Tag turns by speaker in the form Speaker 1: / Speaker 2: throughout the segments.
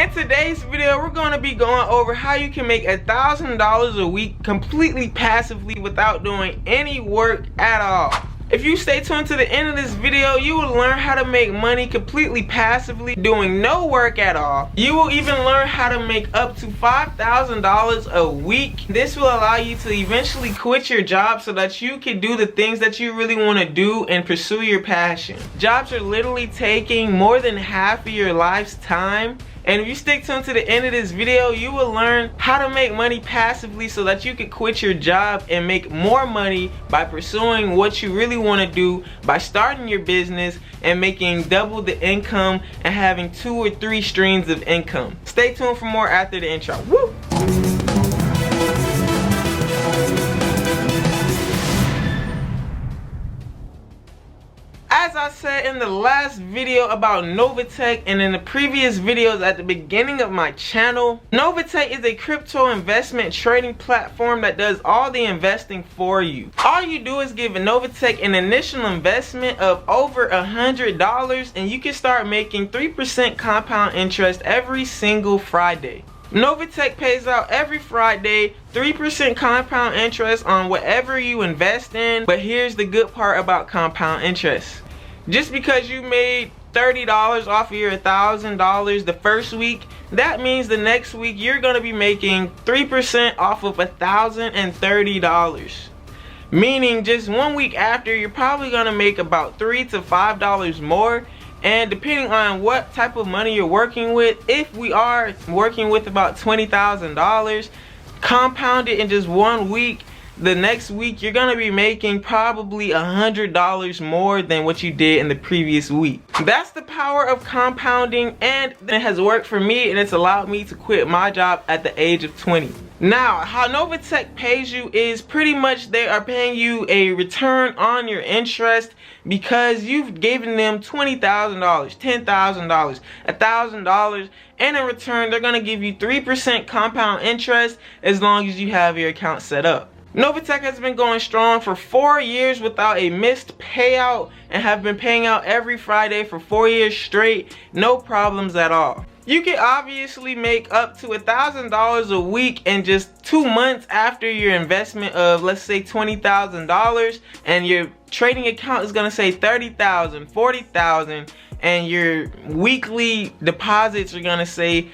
Speaker 1: In today's video, we're going to be going over how you can make $1,000 a week completely passively without doing any work at all. If you stay tuned to the end of this video, you will learn how to make money completely passively doing no work at all. You will even learn how to make up to $5,000 a week. This will allow you to eventually quit your job so that you can do the things that you really want to do and pursue your passion. Jobs are literally taking more than half of your life's time. And if you stick tuned to the end of this video, you will learn how to make money passively so that you can quit your job and make more money by pursuing what you really want to do, by starting your business and making double the income and having 2 or 3 streams of income. Stay tuned for more after the intro. Woo! As I said in the last video about Novatech and in the previous videos at the beginning of my channel, Novatech is a crypto investment trading platform that does all the investing for you. All you do is give Novatech an initial investment of over $100 and you can start making 3% compound interest every single Friday. Novatech pays out every Friday 3% compound interest on whatever you invest in, but here's the good part about compound interest. Just because you made $30 off of your $1,000 the first week, that means the next week you're going to be making 3% off of $1,030. Meaning just 1 week after, you're probably going to make about $3 to $5 more. And depending on what type of money you're working with, if we are working with about $20,000, compounded in just 1 week, the next week you're gonna be making probably $100 more than what you did in the previous week. That's the power of compounding, and it has worked for me, and it's allowed me to quit my job at the age of 20. Now, how Novatech pays you is pretty much they are paying you a return on your interest because you've given them $20,000, $10,000, $1,000, and in return they're gonna give you 3% compound interest as long as you have your account set up. Novatech has been going strong for 4 years without a missed payout and have been paying out every Friday for 4 years straight, no problems at all. You can obviously make up to $1,000 a week in just 2 months after your investment of, let's say, $20,000, and your trading account is going to say $30,000, $40,000, and your weekly deposits are going to say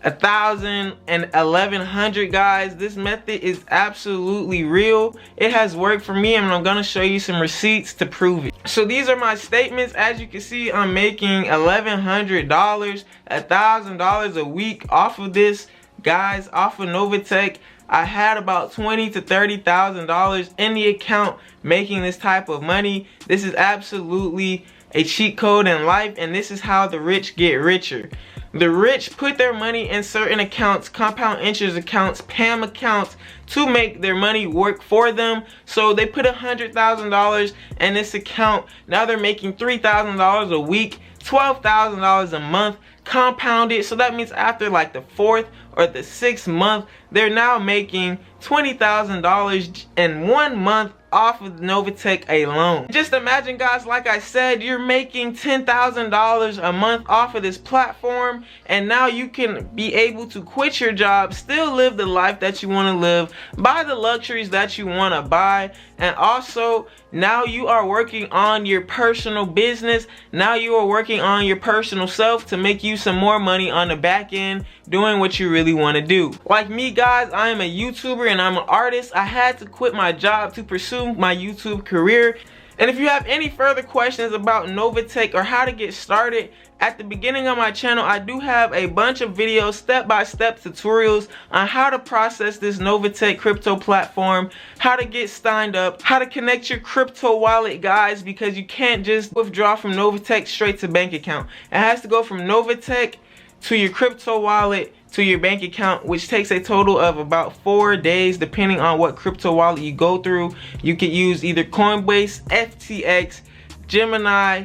Speaker 1: $1,000 and $1,100. Guys, this method is absolutely real. It has worked for me, and I'm gonna show you some receipts to prove it. So these are my statements. As you can see, I'm making $1,100, $1,000 a week off of this, guys, off of Novatech. I had about $20,000 to $30,000 in the account making this type of money. This is absolutely a cheat code in life, and this is how the rich get richer. The rich put their money in certain accounts, compound interest accounts, PAM accounts, to make their money work for them. So they put $100,000 in this account. Now they're making $3,000 a week, $12,000 a month, compounded. So that means after like the 4th or the 6th month, they're now making $20,000 in 1 month off of Novatech alone. Just imagine, guys, like I said, you're making $10,000 a month off of this platform, and now you can be able to quit your job, still live the life that you want to live, buy the luxuries that you want to buy, and also now you are working on your personal business. Now you are working on your personal self to make you some more money on the back end, doing what you really want to do. Like me, guys, I am a YouTuber and I'm an artist. I had to quit my job to pursue my YouTube career. And if you have any further questions about Novatech or how to get started, at the beginning of my channel I do have a bunch of videos, step-by-step tutorials on how to process this Novatech crypto platform, how to get signed up, how to connect your crypto wallet, guys, because you can't just withdraw from Novatech straight to bank account. It has to go from Novatech to your crypto wallet to your bank account, which takes a total of about 4 days depending on what crypto wallet you go through. You could use either Coinbase, FTX, Gemini,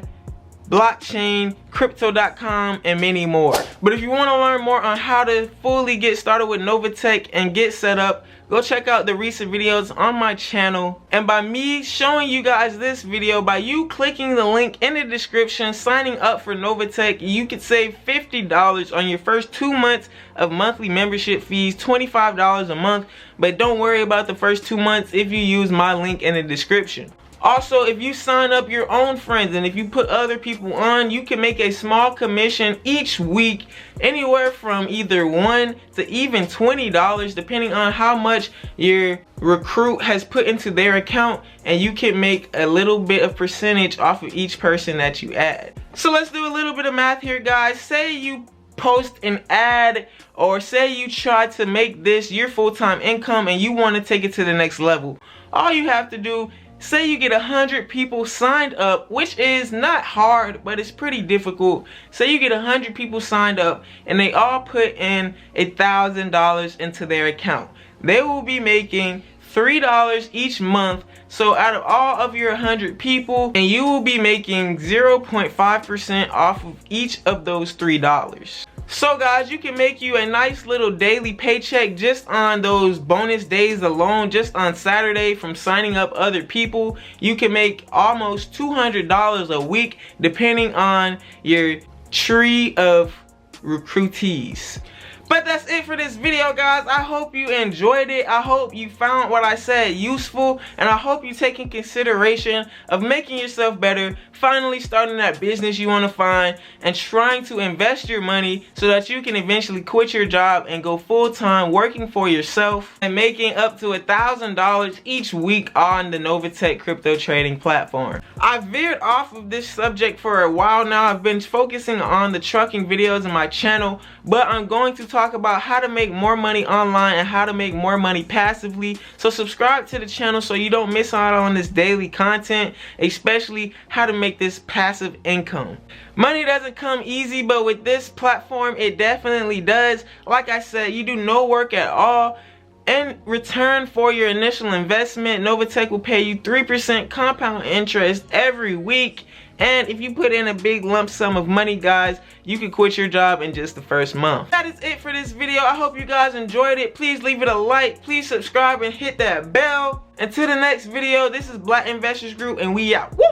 Speaker 1: blockchain, crypto.com, and many more. But if you want to learn more on how to fully get started with Novatech and get set up, go check out the recent videos on my channel. And by me showing you guys this video, by you clicking the link in the description, signing up for Novatech, you could save $50 on your first 2 months of monthly membership fees, $25 a month. But don't worry about the first 2 months if you use my link in the description. Also, if you sign up your own friends and if you put other people on, you can make a small commission each week, anywhere from either $1 to even $20, depending on how much your recruit has put into their account, and you can make a little bit of percentage off of each person that you add. So let's do a little bit of math here, guys. Say you post an ad, or say you try to make this your full-time income and you want to take it to the next level. All you have to do, say you get 100 people signed up, which is not hard, but it's pretty difficult. Say you get 100 people signed up and they all put in $1,000 into their account. They will be making $3 each month. So out of all of your 100 people, and you will be making 0.5% off of each of those $3. So guys, you can make you a nice little daily paycheck just on those bonus days alone. Just on Saturday from signing up other people, you can make almost $200 a week, depending on your tree of recruitees. But that's it for this video, guys. I hope you enjoyed it. I hope you found what I said useful, and I hope you take in consideration of making yourself better, finally starting that business you want to find, and trying to invest your money so that you can eventually quit your job and go full-time working for yourself and making up to $1,000 each week on the Novatech crypto trading platform. I've veered off of this subject for a while now. I've been focusing on the trucking videos on my channel, but I'm going to talk about how to make more money online and how to make more money passively. So subscribe to the channel so you don't miss out on this daily content, especially how to make this passive income. Money doesn't come easy, but with this platform it definitely does. Like I said, you do no work at all. In return for your initial investment, Novatech will pay you 3% compound interest every week. And if you put in a big lump sum of money, guys, you can quit your job in just the first month. That is it for this video. I hope you guys enjoyed it. Please leave it a like. Please subscribe and hit that bell. Until the next video, this is Black Investors Group, and we out. Woo!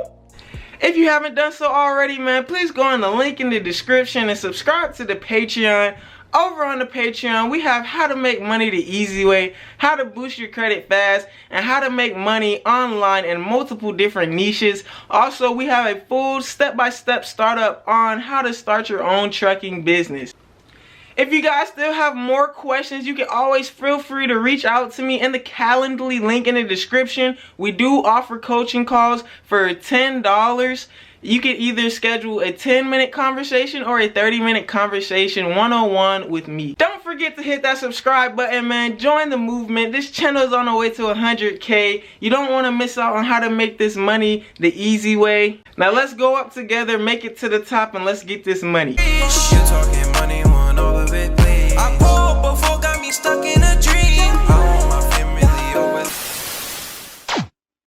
Speaker 1: If you haven't done so already, man, please go on the link in the description and subscribe to the Patreon. Over on the Patreon, we have how to make money the easy way, how to boost your credit fast, and how to make money online in multiple different niches. Also, we have a full step-by-step startup on how to start your own trucking business. If you guys still have more questions, you can always feel free to reach out to me in the Calendly link in the description. We do offer coaching calls for $10. You can either schedule a 10-minute conversation or a 30-minute conversation one-on-one with me. Don't forget to hit that subscribe button, man. Join the movement. This channel is on the way to 100K. You don't want to miss out on how to make this money the easy way. Now let's go up together, make it to the top, and let's get this money.
Speaker 2: You're talking money, want all of it, please.